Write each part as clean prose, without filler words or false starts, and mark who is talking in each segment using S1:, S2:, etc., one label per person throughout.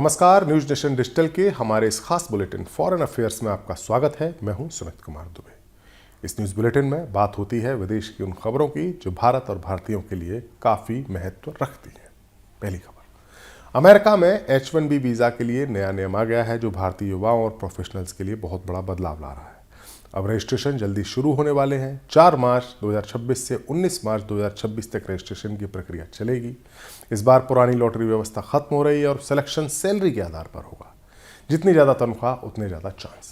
S1: नमस्कार, news nation digital के हमारे इस खास बुलेटिन फॉरेन अफेयर्स में आपका स्वागत है। मैं हूं सुमित कुमार दुबे। इस न्यूज बुलेटिन में बात होती है विदेश की उन खबरों की जो भारत और भारतीयों के लिए काफ़ी महत्व रखती हैं। पहली खबर, अमेरिका में H-1B वीज़ा के लिए नया नियम आ गया है जो भारतीय युवाओं और प्रोफेशनल्स के लिए बहुत बड़ा बदलाव ला रहा है। अब रजिस्ट्रेशन जल्दी शुरू होने वाले हैं। 4 मार्च 2026 से 19 मार्च 2026 तक रजिस्ट्रेशन की प्रक्रिया चलेगी। इस बार पुरानी लॉटरी व्यवस्था खत्म हो रही है और सिलेक्शन सैलरी के आधार पर होगा। जितनी ज़्यादा तनख्वाह उतने ज़्यादा चांस।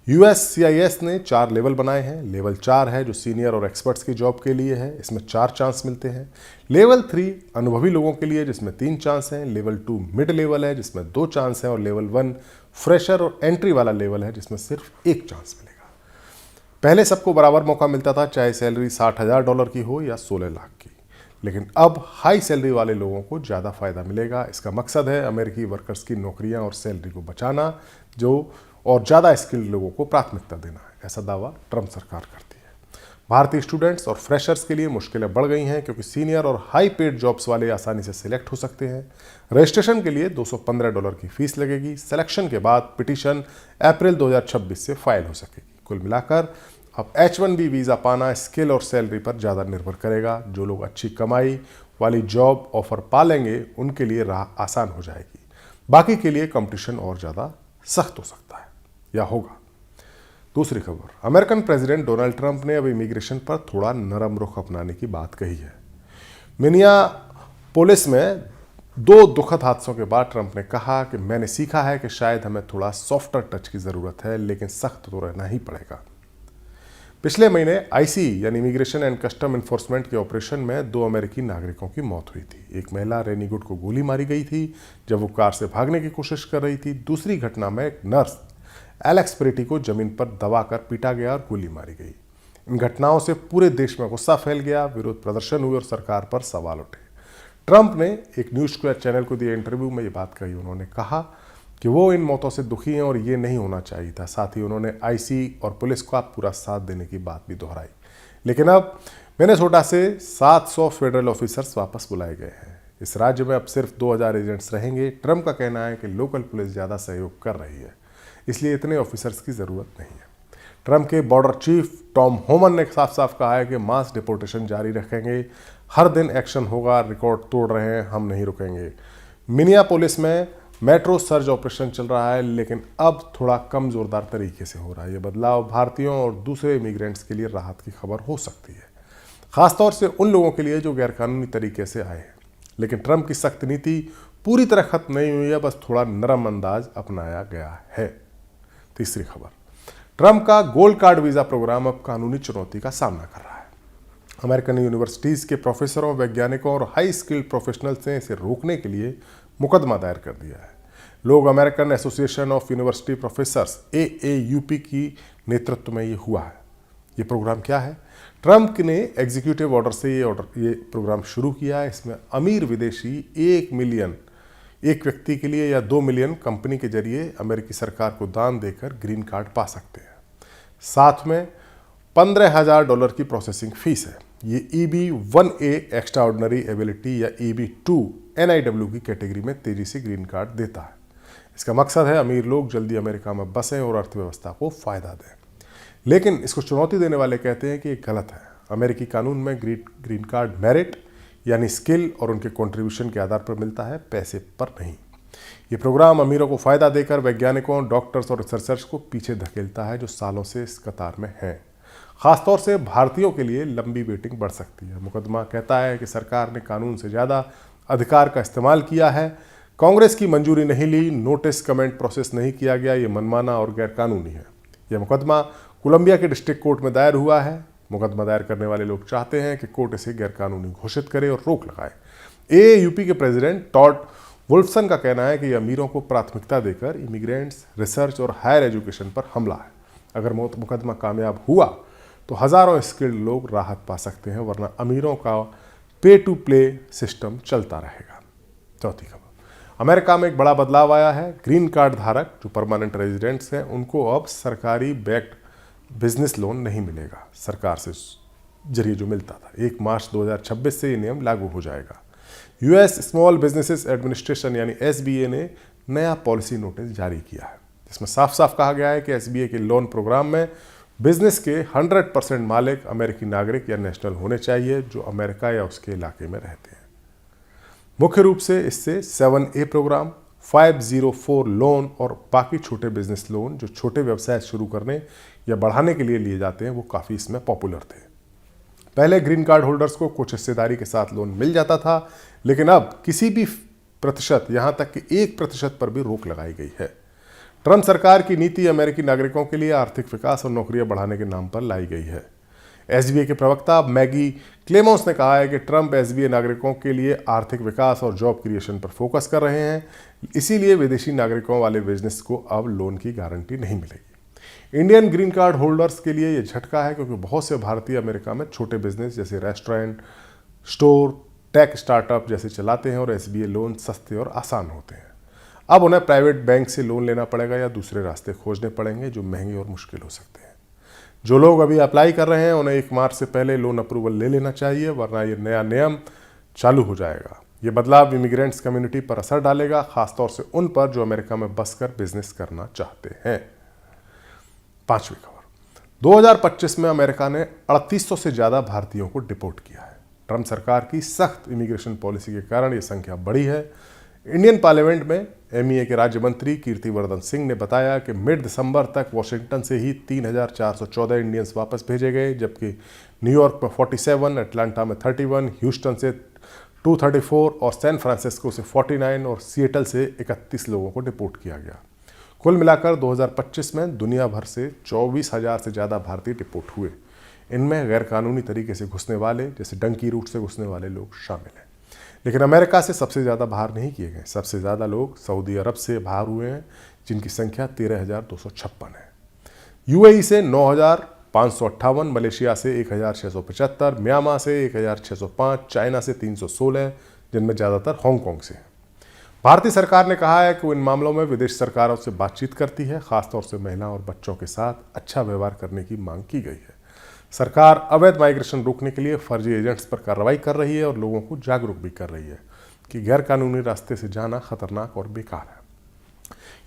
S1: USCIS ने 4 लेवल बनाए हैं। लेवल 4 है जो सीनियर और एक्सपर्ट्स की जॉब के लिए है, इसमें 4 चांस मिलते हैं। लेवल 3 अनुभवी लोगों के लिए जिसमें 3 चांस हैं। लेवल 2 मिड लेवल है जिसमें 2 चांस हैं और लेवल 1 फ्रेशर और एंट्री वाला लेवल है जिसमें सिर्फ 1 चांस मिलेगा। पहले सबको बराबर मौका मिलता था, चाहे सैलरी $60,000 की हो या 16 लाख की, लेकिन अब हाई सैलरी वाले लोगों को ज़्यादा फायदा मिलेगा। इसका मकसद है अमेरिकी वर्कर्स की नौकरियां और सैलरी को बचाना और ज़्यादा स्किल्ड लोगों को प्राथमिकता देना है, ऐसा दावा ट्रंप सरकार करती है। भारतीय स्टूडेंट्स और फ्रेशर्स के लिए मुश्किलें बढ़ गई हैं क्योंकि सीनियर और हाई पेड जॉब्स वाले आसानी से सिलेक्ट हो सकते हैं। रजिस्ट्रेशन के लिए $215 की फीस लगेगी। सिलेक्शन के बाद पिटीशन अप्रैल 2026 से फाइल हो सकेगी। कुल मिलाकर अब H-1B वीज़ा पाना स्किल और सैलरी पर ज़्यादा निर्भर करेगा। जो लोग अच्छी कमाई वाली जॉब ऑफर पा लेंगे उनके लिए राह आसान हो जाएगी। बाकी के लिए कंपटीशन और ज़्यादा सख्त हो सकता है या होगा। दूसरी खबर, अमेरिकन प्रेसिडेंट डोनाल्ड ट्रंप ने अब इमिग्रेशन पर थोड़ा नरम रुख अपनाने की बात कही है। मिनियापोलिस में 2 दुखद हादसों के बाद ट्रंप ने कहा कि मैंने सीखा है कि शायद हमें थोड़ा सॉफ्टर टच की ज़रूरत है, लेकिन सख्त तो रहना ही पड़ेगा। पिछले महीने IC यानी इमिग्रेशन एंड कस्टम इन्फोर्समेंट के ऑपरेशन में 2 अमेरिकी नागरिकों की मौत हुई थी। एक महिला रेनी गुड को गोली मारी गई थी जब वो कार से भागने की कोशिश कर रही थी। दूसरी घटना में एक नर्स एलेक्स प्रेटी को जमीन पर दबाकर पीटा गया और गोली मारी गई। इन घटनाओं से पूरे देश में गुस्सा फैल गया, विरोध प्रदर्शन हुए और सरकार पर सवाल उठे। ट्रंप ने एक न्यूज़ स्क्वायर चैनल को दिए इंटरव्यू में ये बात कही। उन्होंने कहा कि वो इन मौतों से दुखी हैं और ये नहीं होना चाहिए था। साथ ही उन्होंने IC और पुलिस को पूरा साथ देने की बात भी दोहराई। लेकिन अब मिनेसोटा से 700 फेडरल ऑफिसर्स वापस बुलाए गए हैं। इस राज्य में अब सिर्फ 2000 एजेंट्स रहेंगे। ट्रंप का कहना है कि लोकल पुलिस ज़्यादा सहयोग कर रही है, इसलिए इतने ऑफिसर्स की ज़रूरत नहीं है। ट्रंप के बॉर्डर चीफ टॉम होमन ने साफ साफ कहा है कि मास डिपोर्टेशन जारी रखेंगे, हर दिन एक्शन होगा, रिकॉर्ड तोड़ रहे हैं, हम नहीं रुकेंगे। मिनियापोलिस में मेट्रो सर्च ऑपरेशन चल रहा है, लेकिन अब थोड़ा कम जोरदार तरीके से हो रहा है। ये बदलाव भारतीयों और दूसरे इमिग्रेंट्स के लिए राहत की खबर हो सकती है, खासतौर से उन लोगों के लिए जो गैरकानूनी तरीके से आए हैं। लेकिन ट्रंप की सख्त नीति पूरी तरह खत्म नहीं हुई है, बस थोड़ा नरम अंदाज अपनाया गया है। तीसरी खबर, ट्रंप का गोल्ड कार्ड वीज़ा प्रोग्राम अब कानूनी चुनौती का सामना कर रहा है। अमेरिकन यूनिवर्सिटीज़ के प्रोफेसरों, वैज्ञानिकों और हाई स्किल्ड प्रोफेशनल्स ने इसे रोकने के लिए मुकदमा दायर कर दिया है। लोग American association of university professors AAUP की नेतृत्व में ये हुआ है। ये प्रोग्राम क्या है? ट्रंप ने एग्जीक्यूटिव ऑर्डर से ये प्रोग्राम शुरू किया है। इसमें अमीर विदेशी 1 मिलियन एक व्यक्ति के लिए या 2 मिलियन कंपनी के जरिए अमेरिकी सरकार को दान देकर ग्रीन कार्ड पा सकते हैं। साथ में $15,000 की प्रोसेसिंग फीस है। ये EB-1A एक्स्ट्रा ऑर्डिनरी एबिलिटी या EB-2 NIW की कैटेगरी में तेजी से ग्रीन कार्ड देता है। इसका मकसद है अमीर लोग जल्दी अमेरिका में बसें और अर्थव्यवस्था को फायदा दें। लेकिन इसको चुनौती देने वाले कहते हैं कि ये गलत है। अमेरिकी कानून में ग्रीन कार्ड मेरिट यानी स्किल और उनके कंट्रीब्यूशन के आधार पर मिलता है, पैसे पर नहीं। ये प्रोग्राम अमीरों को फायदा देकर वैज्ञानिकों, डॉक्टर्स और रिसर्चर्स को पीछे धकेलता है जो सालों से इस कतार में हैं। खासतौर से भारतीयों के लिए लंबी वेटिंग बढ़ सकती है। मुकदमा कहता है कि सरकार ने कानून से ज़्यादा अधिकार का इस्तेमाल किया है, कांग्रेस की मंजूरी नहीं ली, नोटिस कमेंट प्रोसेस नहीं किया गया, ये मनमाना और गैरकानूनी है। यह मुकदमा कोलंबिया के डिस्ट्रिक्ट कोर्ट में दायर हुआ है। मुकदमा दायर करने वाले लोग चाहते हैं कि कोर्ट इसे गैरकानूनी घोषित करे और रोक लगाए। AAUP के प्रेसिडेंट टॉड वुल्फसन का कहना है कि यह अमीरों को प्राथमिकता देकर इमिग्रेंट्स, रिसर्च और हायर एजुकेशन पर हमला है। अगर मुकदमा कामयाब हुआ तो हज़ारों स्किल्ड लोग राहत पा सकते हैं, वरना अमीरों का पे टू प्ले सिस्टम चलता रहेगा। चौथी खबर, अमेरिका में एक बड़ा बदलाव आया है। ग्रीन कार्ड धारक जो परमानेंट रेजिडेंट्स हैं उनको अब सरकारी बैक्ड बिजनेस लोन नहीं मिलेगा। सरकार से जरिए जो मिलता था। 1 मार्च 2026 से ये नियम लागू हो जाएगा। US स्मॉल बिजनेसेस एडमिनिस्ट्रेशन यानी SBA ने नया पॉलिसी नोटिस जारी किया है, जिसमें साफ साफ कहा गया है कि एसबीआई के लोन प्रोग्राम में बिजनेस के 100% मालिक अमेरिकी नागरिक या नेशनल होने चाहिए जो अमेरिका या उसके इलाके में रहते हैं। मुख्य रूप से इससे 7A प्रोग्राम, 504 लोन और बाकी छोटे बिजनेस लोन जो छोटे व्यवसाय शुरू करने या बढ़ाने के लिए लिए जाते हैं वो काफ़ी इसमें पॉपुलर थे। पहले ग्रीन कार्ड होल्डर्स को कुछ हिस्सेदारी के साथ लोन मिल जाता था, लेकिन अब किसी भी प्रतिशत, यहां तक कि 1% पर भी रोक लगाई गई है। ट्रंप सरकार की नीति अमेरिकी नागरिकों के लिए आर्थिक विकास और नौकरियां बढ़ाने के नाम पर लाई गई है। एसबीआई के प्रवक्ता मैगी क्लेमोस ने कहा है कि ट्रंप एसबीआई नागरिकों के लिए आर्थिक विकास और जॉब क्रिएशन पर फोकस कर रहे हैं, इसीलिए विदेशी नागरिकों वाले बिजनेस को अब लोन की गारंटी नहीं मिलेगी। इंडियन ग्रीन कार्ड होल्डर्स के लिए यह झटका है क्योंकि बहुत से भारतीय अमेरिका में छोटे बिजनेस जैसे रेस्टोरेंट, स्टोर, टेक स्टार्टअप जैसे चलाते हैं और एसबीआई लोन सस्ते और आसान होते हैं। अब उन्हें प्राइवेट बैंक से लोन लेना पड़ेगा या दूसरे रास्ते खोजने पड़ेंगे जो महंगे और मुश्किल हो सकते हैं। जो लोग अभी अप्लाई कर रहे हैं उन्हें 1 मार्च से पहले लोन अप्रूवल ले लेना चाहिए, वरना ये नया नियम चालू हो जाएगा। ये बदलाव इमिग्रेंट्स कम्युनिटी पर असर डालेगा, खासतौर से उन पर जो अमेरिका में बसकर बिजनेस करना चाहते हैं। 5वीं खबर, 2025 में अमेरिका ने 3800 से ज़्यादा भारतीयों को डिपोर्ट किया है। ट्रंप सरकार की सख्त इमिग्रेशन पॉलिसी के कारण ये संख्या बढ़ी है। इंडियन पार्लियामेंट में एमईए के राज्य मंत्री कीर्तिवर्धन सिंह ने बताया कि मिड दिसंबर तक वॉशिंगटन से ही 3414 इंडियंस वापस भेजे गए, जबकि न्यूयॉर्क में 47, अटलांटा में 31, ह्यूस्टन से 234 और सैन फ्रांसिस्को से 49 और सिएटल से 31 लोगों को डिपोर्ट किया गया। कुल मिलाकर 2025 में दुनिया भर से 24,000 से ज़्यादा भारतीय डिपोर्ट हुए। इनमें गैरकानूनी तरीके से घुसने वाले, जैसे डंकी रूट से घुसने वाले लोग शामिल हैं। लेकिन अमेरिका से सबसे ज़्यादा बाहर नहीं किए गए। सबसे ज़्यादा लोग सऊदी अरब से बाहर हुए हैं, जिनकी संख्या 13,256 है। यूएई से 9,558, मलेशिया से 1,675, म्यांमार से 1,605, चाइना से 316, जिनमें ज़्यादातर हांगकांग से हैं। भारतीय सरकार ने कहा है कि वो इन मामलों में विदेश सरकारों से बातचीत करती है, खासतौर से महिलाओं और बच्चों के साथ अच्छा व्यवहार करने की मांग की गई है। सरकार अवैध माइग्रेशन रोकने के लिए फर्जी एजेंट्स पर कार्रवाई कर रही है और लोगों को जागरूक भी कर रही है कि गैरकानूनी रास्ते से जाना खतरनाक और बेकार है।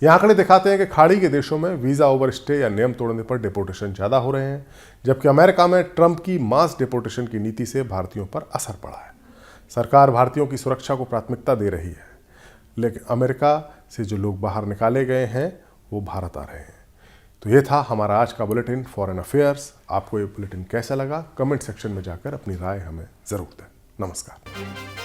S1: ये आंकड़े दिखाते हैं कि खाड़ी के देशों में वीज़ा ओवरस्टे या नियम तोड़ने पर डिपोर्टेशन ज़्यादा हो रहे हैं, जबकि अमेरिका में ट्रंप की मास डिपोर्टेशन की नीति से भारतीयों पर असर पड़ा है। सरकार भारतीयों की सुरक्षा को प्राथमिकता दे रही है, लेकिन अमेरिका से जो लोग बाहर निकाले गए हैं वो भारत आ रहे हैं। तो ये था हमारा आज का बुलेटिन फॉरेन अफेयर्स। आपको ये बुलेटिन कैसा लगा कमेंट सेक्शन में जाकर अपनी राय हमें ज़रूर दें। नमस्कार।